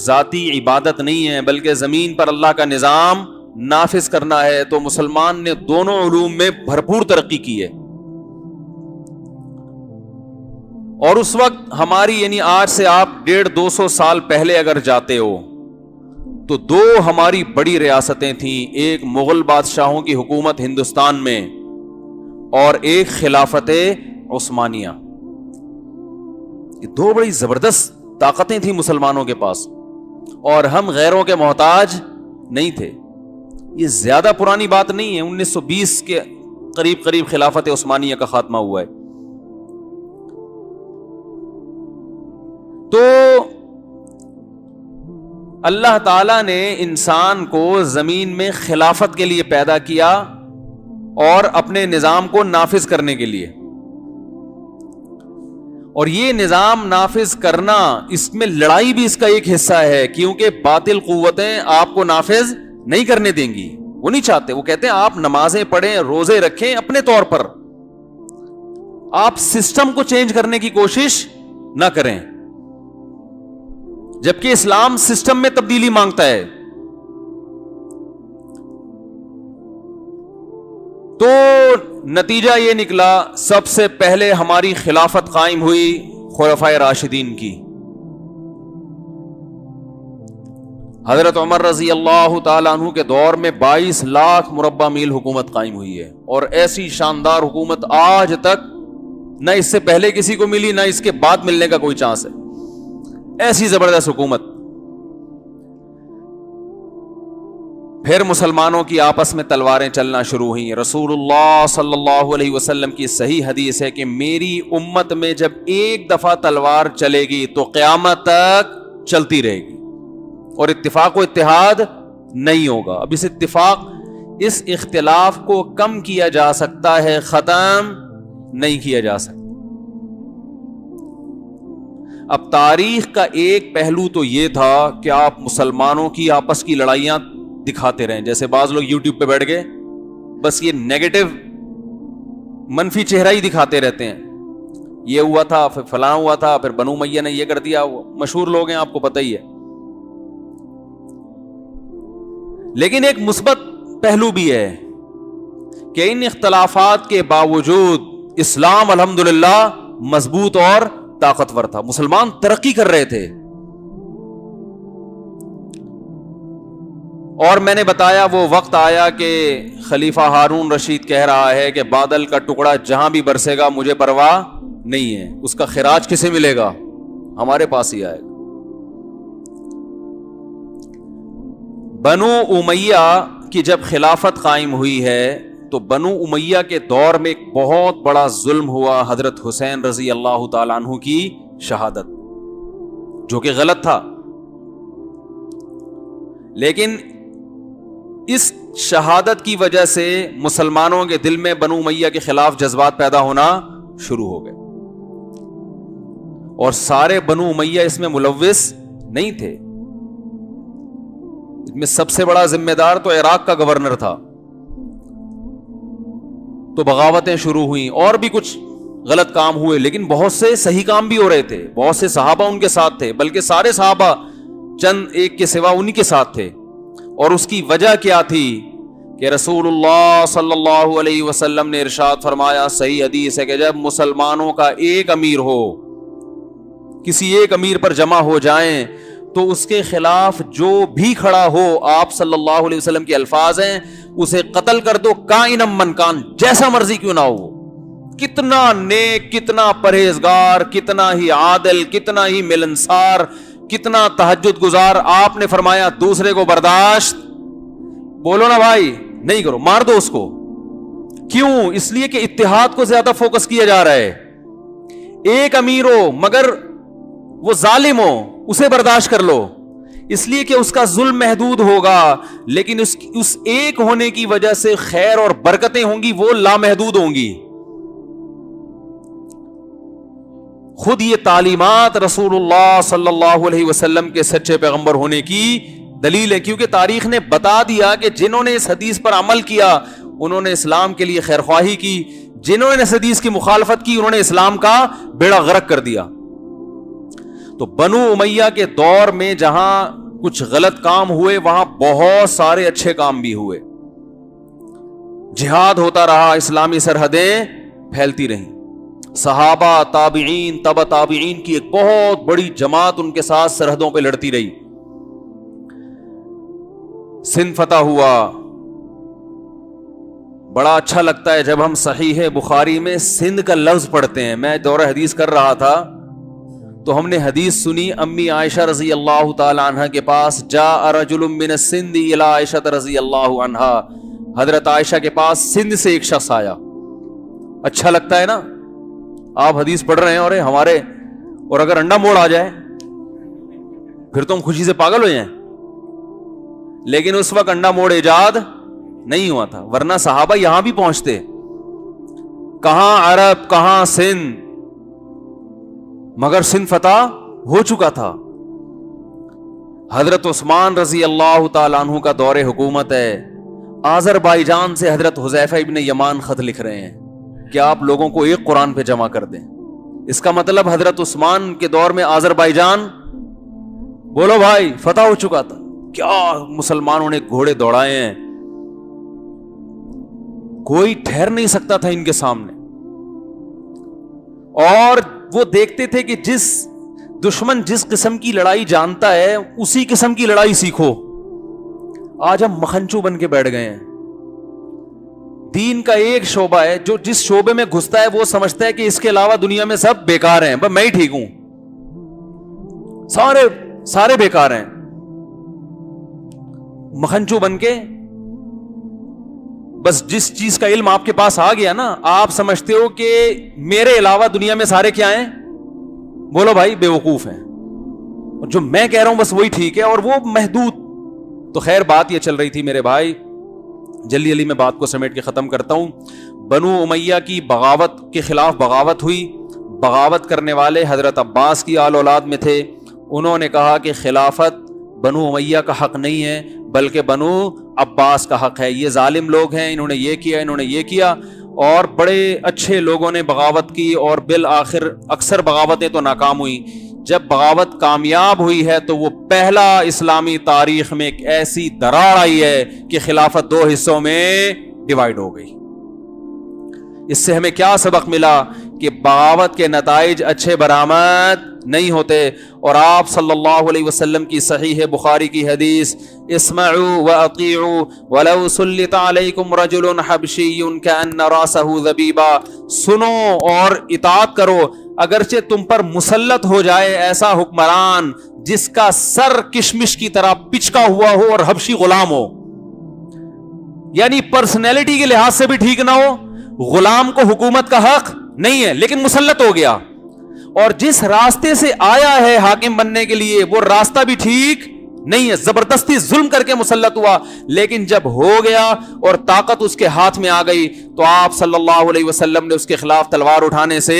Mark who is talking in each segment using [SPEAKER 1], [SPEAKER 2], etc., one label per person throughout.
[SPEAKER 1] ذاتی عبادت نہیں ہے بلکہ زمین پر اللہ کا نظام نافذ کرنا ہے، تو مسلمان نے دونوں علوم میں بھرپور ترقی کی ہے. اور اس وقت ہماری یعنی آج سے آپ 150-200 سال پہلے اگر جاتے ہو تو دو ہماری بڑی ریاستیں تھیں، ایک مغل بادشاہوں کی حکومت ہندوستان میں اور ایک خلافت عثمانیہ. یہ دو بڑی زبردست طاقتیں تھیں مسلمانوں کے پاس، اور ہم غیروں کے محتاج نہیں تھے. یہ زیادہ پرانی بات نہیں ہے، 1920 کے قریب خلافت عثمانیہ کا خاتمہ ہوا ہے. تو اللہ تعالی نے انسان کو زمین میں خلافت کے لیے پیدا کیا اور اپنے نظام کو نافذ کرنے کے لیے. اور یہ نظام نافذ کرنا، اس میں لڑائی بھی اس کا ایک حصہ ہے، کیونکہ باطل قوتیں آپ کو نافذ نہیں کرنے دیں گی. وہ نہیں چاہتے، وہ کہتے ہیں آپ نمازیں پڑھیں، روزے رکھیں اپنے طور پر، آپ سسٹم کو چینج کرنے کی کوشش نہ کریں. جبکہ اسلام سسٹم میں تبدیلی مانگتا ہے. تو نتیجہ یہ نکلا، سب سے پہلے ہماری خلافت قائم ہوئی خلفائے راشدین کی. حضرت عمر رضی اللہ تعالیٰ عنہ کے دور میں 22 لاکھ مربع میل حکومت قائم ہوئی ہے، اور ایسی شاندار حکومت آج تک نہ اس سے پہلے کسی کو ملی، نہ اس کے بعد ملنے کا کوئی چانس ہے. ایسی زبردست حکومت. پھر مسلمانوں کی آپس میں تلواریں چلنا شروع ہوئیں. رسول اللہ صلی اللہ علیہ وسلم کی صحیح حدیث ہے کہ میری امت میں جب ایک دفعہ تلوار چلے گی تو قیامت تک چلتی رہے گی، اور اتفاق و اتحاد نہیں ہوگا. اب اس اختلاف کو کم کیا جا سکتا ہے، ختم نہیں کیا جا سکتا. اب تاریخ کا ایک پہلو تو یہ تھا کہ آپ مسلمانوں کی آپس کی لڑائیاں دکھاتے رہیں، جیسے بعض لوگ یوٹیوب پہ بیٹھ گئے بس یہ نیگیٹو منفی چہرہ ہی دکھاتے رہتے ہیں. یہ ہوا تھا، پھر فلاں ہوا تھا، پھر بنو امیہ نے یہ کر دیا. مشہور لوگ ہیں، آپ کو پتہ ہی ہے. لیکن ایک مثبت پہلو بھی ہے کہ ان اختلافات کے باوجود اسلام الحمدللہ مضبوط اور طاقتور تھا. مسلمان ترقی کر رہے تھے. اور میں نے بتایا وہ وقت آیا کہ خلیفہ ہارون رشید کہہ رہا ہے کہ بادل کا ٹکڑا جہاں بھی برسے گا مجھے پرواہ نہیں ہے، اس کا خراج کسے ملے گا؟ ہمارے پاس ہی آئے گا. بنو امیہ کی جب خلافت قائم ہوئی ہے تو بنو امیہ کے دور میں ایک بہت بڑا ظلم ہوا، حضرت حسین رضی اللہ تعالیٰ عنہ کی شہادت، جو کہ غلط تھا. لیکن اس شہادت کی وجہ سے مسلمانوں کے دل میں بنو امیہ کے خلاف جذبات پیدا ہونا شروع ہو گئے، اور سارے بنو امیہ اس میں ملوث نہیں تھے. اس میں سب سے بڑا ذمہ دار تو عراق کا گورنر تھا. تو بغاوتیں شروع ہوئیں اور بھی کچھ غلط کام ہوئے، لیکن بہت سے صحیح کام بھی ہو رہے تھے. بہت سے صحابہ ان کے ساتھ تھے، بلکہ سارے صحابہ چند ایک کے سوا انہی کے ساتھ تھے. اور اس کی وجہ کیا تھی کہ رسول اللہ صلی اللہ علیہ وسلم نے ارشاد فرمایا، صحیح حدیث ہے، کہ جب مسلمانوں کا ایک امیر ہو، کسی ایک امیر پر جمع ہو جائیں تو اس کے خلاف جو بھی کھڑا ہو، آپ صلی اللہ علیہ وسلم کے الفاظ ہیں، اسے قتل کر دو، کائنم من کان، جیسا مرضی کیوں نہ ہو. کتنا نیک، کتنا پرہیزگار، کتنا ہی عادل، کتنا ہی ملنسار، کتنا تہجد گزار. آپ نے فرمایا دوسرے کو برداشت، بولو نا بھائی، نہیں کرو، مار دو اس کو. کیوں؟ اس لیے کہ اتحاد کو زیادہ فوکس کیا جا رہا ہے. ایک امیر ہو مگر وہ ظالم ہو، اسے برداشت کر لو، اس لیے کہ اس کا ظلم محدود ہوگا، لیکن اس ایک ہونے کی وجہ سے خیر اور برکتیں ہوں گی، وہ لامحدود ہوں گی. خود یہ تعلیمات رسول اللہ صلی اللہ علیہ وسلم کے سچے پیغمبر ہونے کی دلیل ہے، کیونکہ تاریخ نے بتا دیا کہ جنہوں نے اس حدیث پر عمل کیا انہوں نے اسلام کے لیے خیرخواہی کی، جنہوں نے اس حدیث کی مخالفت کی انہوں نے اسلام کا بیڑا غرق کر دیا. تو بنو امیہ کے دور میں جہاں کچھ غلط کام ہوئے وہاں بہت سارے اچھے کام بھی ہوئے. جہاد ہوتا رہا, اسلامی سرحدیں پھیلتی رہیں, صحابہ, تابعین, تبع تابعین کی ایک بہت بڑی جماعت ان کے ساتھ سرحدوں پہ لڑتی رہی. سندھ فتح ہوا. بڑا اچھا لگتا ہے جب ہم صحیح بخاری میں سندھ کا لفظ پڑھتے ہیں. میں دورہ حدیث کر رہا تھا تو ہم نے حدیث سنی, امی عائشہ رضی اللہ تعالی عنہ کے پاس جاء رجل من السند الی عائشہ رضی اللہ عنہا, حضرت عائشہ کے پاس سندھ سے ایک شخص آیا. اچھا لگتا ہے نا, آپ حدیث پڑھ رہے ہیں اور ہمارے, اور اگر انڈا موڑ آ جائے پھر تو ہم خوشی سے پاگل ہو جائیں. لیکن اس وقت انڈا موڑ ایجاد نہیں ہوا تھا, ورنہ صحابہ یہاں بھی پہنچتے. کہاں عرب, کہاں سندھ, مگر سندھ فتح ہو چکا تھا. حضرت عثمان رضی اللہ تعالیٰ عنہ کا دور حکومت ہے. آذربائیجان سے حضرت حذیفہ ابن یمان خط لکھ رہے ہیں کہ آپ لوگوں کو ایک قرآن پہ جمع کر دیں. اس کا مطلب حضرت عثمان کے دور میں آذربائیجان, بولو بھائی, فتح ہو چکا تھا. کیا مسلمانوں نے گھوڑے دوڑائے ہیں, کوئی ٹھہر نہیں سکتا تھا ان کے سامنے. اور وہ دیکھتے تھے کہ جس دشمن جس قسم کی لڑائی جانتا ہے اسی قسم کی لڑائی سیکھو. آج ہم مکھنچو بن کے بیٹھ گئے ہیں. دین کا ایک شعبہ ہے, جو جس شعبے میں گھستا ہے وہ سمجھتا ہے کہ اس کے علاوہ دنیا میں سب بیکار ہیں, بس میں ہی ٹھیک ہوں, سارے بیکار ہیں. مکھنچو بن کے بس جس چیز کا علم آپ کے پاس آ گیا نا, آپ سمجھتے ہو کہ میرے علاوہ دنیا میں سارے کیا ہیں, بولو بھائی, بے وقوف ہیں. جو میں کہہ رہا ہوں بس وہی ٹھیک ہے, اور وہ محدود. تو خیر بات یہ چل رہی تھی میرے بھائی, جلدی میں بات کو سمیٹ کے ختم کرتا ہوں. بنو امیہ کی بغاوت کے خلاف بغاوت ہوئی. بغاوت کرنے والے حضرت عباس کی آل اولاد میں تھے. انہوں نے کہا کہ خلافت بنو امیہ کا حق نہیں ہے بلکہ بنو عباس کا حق ہے. یہ ظالم لوگ ہیں, انہوں نے یہ کیا, انہوں نے یہ کیا. اور بڑے اچھے لوگوں نے بغاوت کی اور بالآخر اکثر بغاوتیں تو ناکام ہوئی. جب بغاوت کامیاب ہوئی ہے تو وہ پہلا اسلامی تاریخ میں ایک ایسی دراڑ آئی ہے کہ خلافت دو حصوں میں ڈیوائیڈ ہو گئی. اس سے ہمیں کیا سبق ملا کہ بغاوت کے نتائج اچھے برآمد نہیں ہوتے. اور آپ صلی اللہ علیہ وسلم کی صحیح بخاری کی حدیث, اسمعوا واطیعوا ولو سلط علیکم رجل حبشی کأن راسہ ذبیبا, سنو اور اطاعت کرو اگرچہ تم پر مسلط ہو جائے ایسا حکمران جس کا سر کشمش کی طرح پچکا ہوا ہو اور حبشی غلام ہو. یعنی پرسنالٹی کے لحاظ سے بھی ٹھیک نہ ہو, غلام کو حکومت کا حق نہیں ہے لیکن مسلط ہو گیا, اور جس راستے سے آیا ہے حاکم بننے کے لیے وہ راستہ بھی ٹھیک نہیں ہے, زبردستی ظلم کر کے مسلط ہوا. لیکن جب ہو گیا اور طاقت اس کے ہاتھ میں آ گئی تو آپ صلی اللہ علیہ وسلم نے اس کے خلاف تلوار اٹھانے سے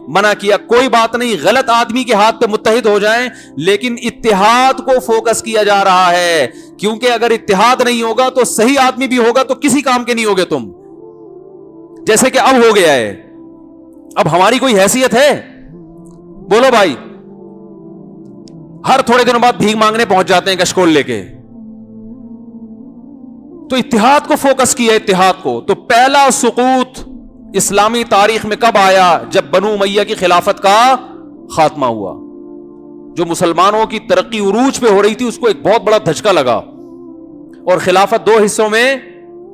[SPEAKER 1] منع کیا. کوئی بات نہیں, غلط آدمی کے ہاتھ پہ متحد ہو جائیں, لیکن اتحاد کو فوکس کیا جا رہا ہے, کیونکہ اگر اتحاد نہیں ہوگا تو صحیح آدمی بھی ہوگا تو کسی کام کے نہیں ہوگے تم, جیسے کہ اب ہو گیا ہے. اب ہماری کوئی حیثیت ہے, بولو بھائی, ہر تھوڑے دنوں بعد بھیک مانگنے پہنچ جاتے ہیں کشکول لے کے. تو اتحاد کو فوکس کیا, اتحاد کو. تو پہلا سقوط اسلامی تاریخ میں کب آیا؟ جب بنو امیہ کی خلافت کا خاتمہ ہوا. جو مسلمانوں کی ترقی عروج پہ ہو رہی تھی اس کو ایک بہت بڑا دھچکا لگا اور خلافت دو حصوں میں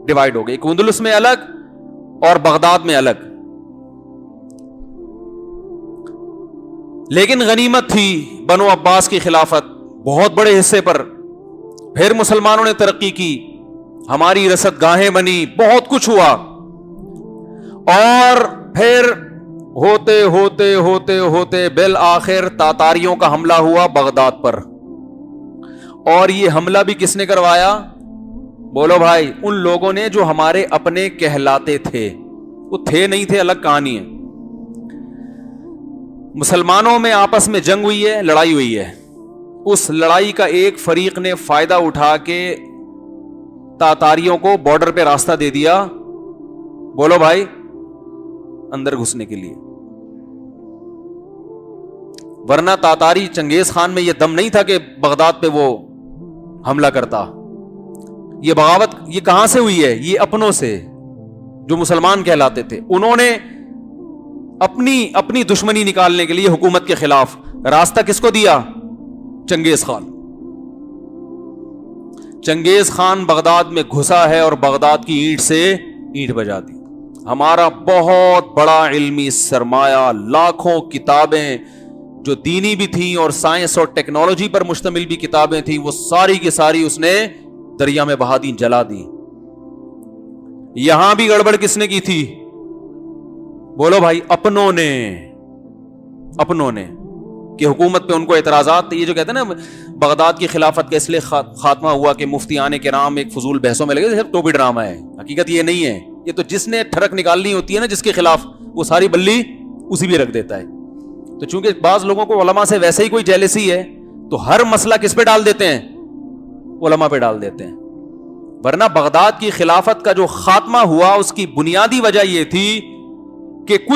[SPEAKER 1] ڈیوائیڈ ہو گئی, ایک اندلس میں الگ اور بغداد میں الگ. لیکن غنیمت تھی بنو عباس کی خلافت بہت بڑے حصے پر. پھر مسلمانوں نے ترقی کی, ہماری رسد گاہیں بنی, بہت کچھ ہوا. اور پھر ہوتے ہوتے ہوتے ہوتے بالآخر تاتاریوں کا حملہ ہوا بغداد پر. اور یہ حملہ بھی کس نے کروایا؟ بولو بھائی, ان لوگوں نے جو ہمارے اپنے کہلاتے تھے. وہ تھے نہیں تھے الگ کہانی ہے. مسلمانوں میں آپس میں جنگ ہوئی ہے, لڑائی ہوئی ہے. اس لڑائی کا ایک فریق نے فائدہ اٹھا کے تاتاریوں کو بارڈر پہ راستہ دے دیا, بولو بھائی, اندر گھسنے کے لیے. ورنہ تاتاری چنگیز خان میں یہ دم نہیں تھا کہ بغداد پہ وہ حملہ کرتا. یہ بغاوت یہ کہاں سے ہوئی ہے؟ یہ اپنوں سے جو مسلمان کہلاتے تھے. انہوں نے اپنی دشمنی نکالنے کے لیے حکومت کے خلاف راستہ کس کو دیا؟ چنگیز خان. چنگیز خان بغداد میں گھسا ہے اور بغداد کی اینٹ سے اینٹ بجا دی. ہمارا بہت بڑا علمی سرمایہ، لاکھوں کتابیں جو دینی بھی تھیں اور سائنس اور ٹیکنالوجی پر مشتمل بھی کتابیں تھیں، وہ ساری کی ساری اس نے دریا میں بہا دی، جلا دی. یہاں بھی گڑبڑ کس نے کی تھی؟ بولو بھائی، اپنوں نے کہ حکومت پہ ان کو اعتراضات. یہ جو کہتے ہیں نا بغداد کی خلافت کا اس لیے خاتمہ ہوا کہ مفتیان کرام ایک فضول بحثوں میں لگے، صرف ٹوپی ڈرامہ ہے. حقیقت یہ نہیں ہے. یہ تو جس نے ٹھڑک نکالنی ہوتی ہے نا جس کے خلاف، وہ ساری بلی اسی بھی رکھ دیتا ہے. تو چونکہ بعض لوگوں کو علماء سے ویسے ہی کوئی جیلسی ہے تو ہر مسئلہ کس پہ ڈال دیتے ہیں؟ علماء پہ ڈال دیتے ہیں. ورنہ بغداد کی خلافت کا جو خاتمہ ہوا اس کی بنیادی وجہ یہ تھی کہ کچھ